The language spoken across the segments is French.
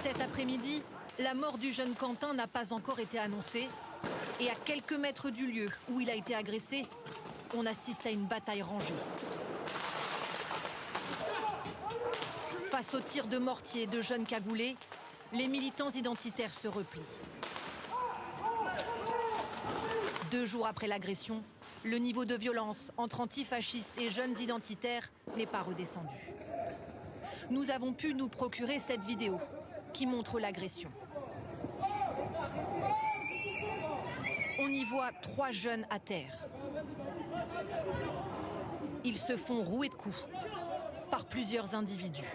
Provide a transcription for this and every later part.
Cet après-midi, la mort du jeune Quentin n'a pas encore été annoncée. Et à quelques mètres du lieu où il a été agressé, on assiste à une bataille rangée. Face aux tirs de mortier de jeunes cagoulés, les militants identitaires se replient. 2 jours après l'agression, le niveau de violence entre antifascistes et jeunes identitaires n'est pas redescendu. Nous avons pu nous procurer cette vidéo qui montre l'agression. On y voit 3 jeunes à terre. Ils se font rouer de coups par plusieurs individus.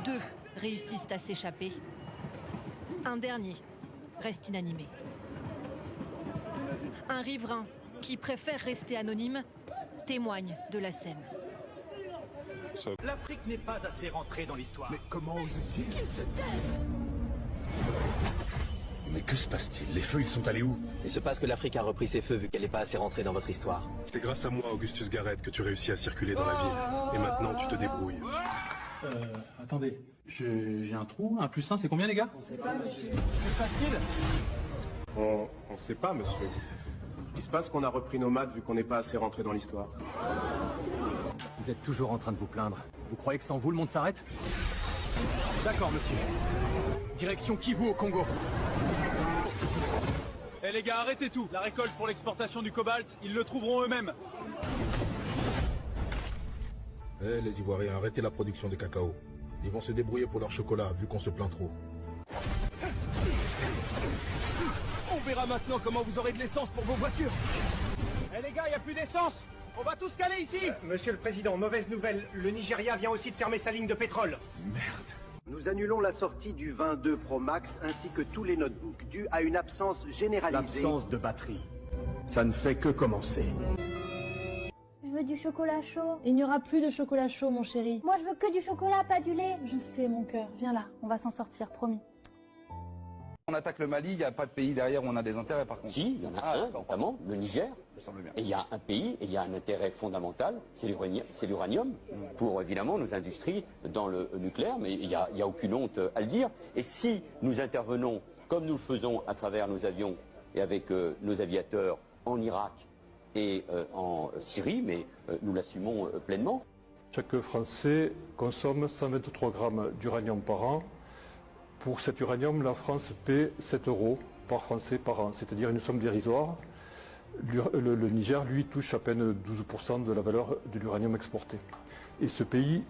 2 réussissent à s'échapper. Un dernier reste inanimé. Un riverain qui préfère rester anonyme témoigne de la scène. L'Afrique n'est pas assez rentrée dans l'histoire. Mais comment ose-t-il? Qu'il se taise! Mais que se passe-t-il? Les feux, ils sont allés où? Il se passe que l'Afrique a repris ses feux vu qu'elle n'est pas assez rentrée dans votre histoire. C'est grâce à moi, Augustus Garrett, que tu réussis à circuler dans la ville. Et maintenant, tu te débrouilles. Attendez, j'ai un trou, 1 + 1, c'est combien les gars? On sait pas, monsieur. Que se passe-t-il? On sait pas, monsieur. Il se passe qu'on a repris nos maths vu qu'on n'est pas assez rentré dans l'histoire. Vous êtes toujours en train de vous plaindre. Vous croyez que sans vous, le monde s'arrête? D'accord, monsieur. Direction Kivu au Congo. Eh les gars, arrêtez tout. La récolte pour l'exportation du cobalt, ils le trouveront eux-mêmes. Eh les Ivoiriens, arrêtez la production de cacao. Ils vont se débrouiller pour leur chocolat, vu qu'on se plaint trop. On verra maintenant comment vous aurez de l'essence pour vos voitures. Eh les gars, il n'y a plus d'essence. On va tous caler ici. Monsieur le Président, mauvaise nouvelle. Le Nigeria vient aussi de fermer sa ligne de pétrole. Merde. Nous annulons la sortie du 22 Pro Max ainsi que tous les notebooks, dû à une absence généralisée. L'absence de batterie. Ça ne fait que commencer. Je veux du chocolat chaud. Il n'y aura plus de chocolat chaud, mon chéri. Moi, je veux que du chocolat, pas du lait. Je sais, mon cœur. Viens là, on va s'en sortir, promis. On attaque le Mali, il n'y a pas de pays derrière où on a des intérêts par contre. Si, il y en a un, notamment le Niger. Ça semble bien. Et il y a un pays, et il y a un intérêt fondamental, c'est l'uranium, pour évidemment nos industries dans le nucléaire, mais il y a aucune honte à le dire. Et si nous intervenons, comme nous le faisons à travers nos avions et avec nos aviateurs en Irak et en Syrie, mais nous l'assumons pleinement. Chaque Français consomme 123 grammes d'uranium par an. Pour cet uranium, la France paie 7 € par Français par an, c'est-à-dire une somme dérisoire. Le Niger, lui, touche à peine 12% de la valeur de l'uranium exporté. Et ce pays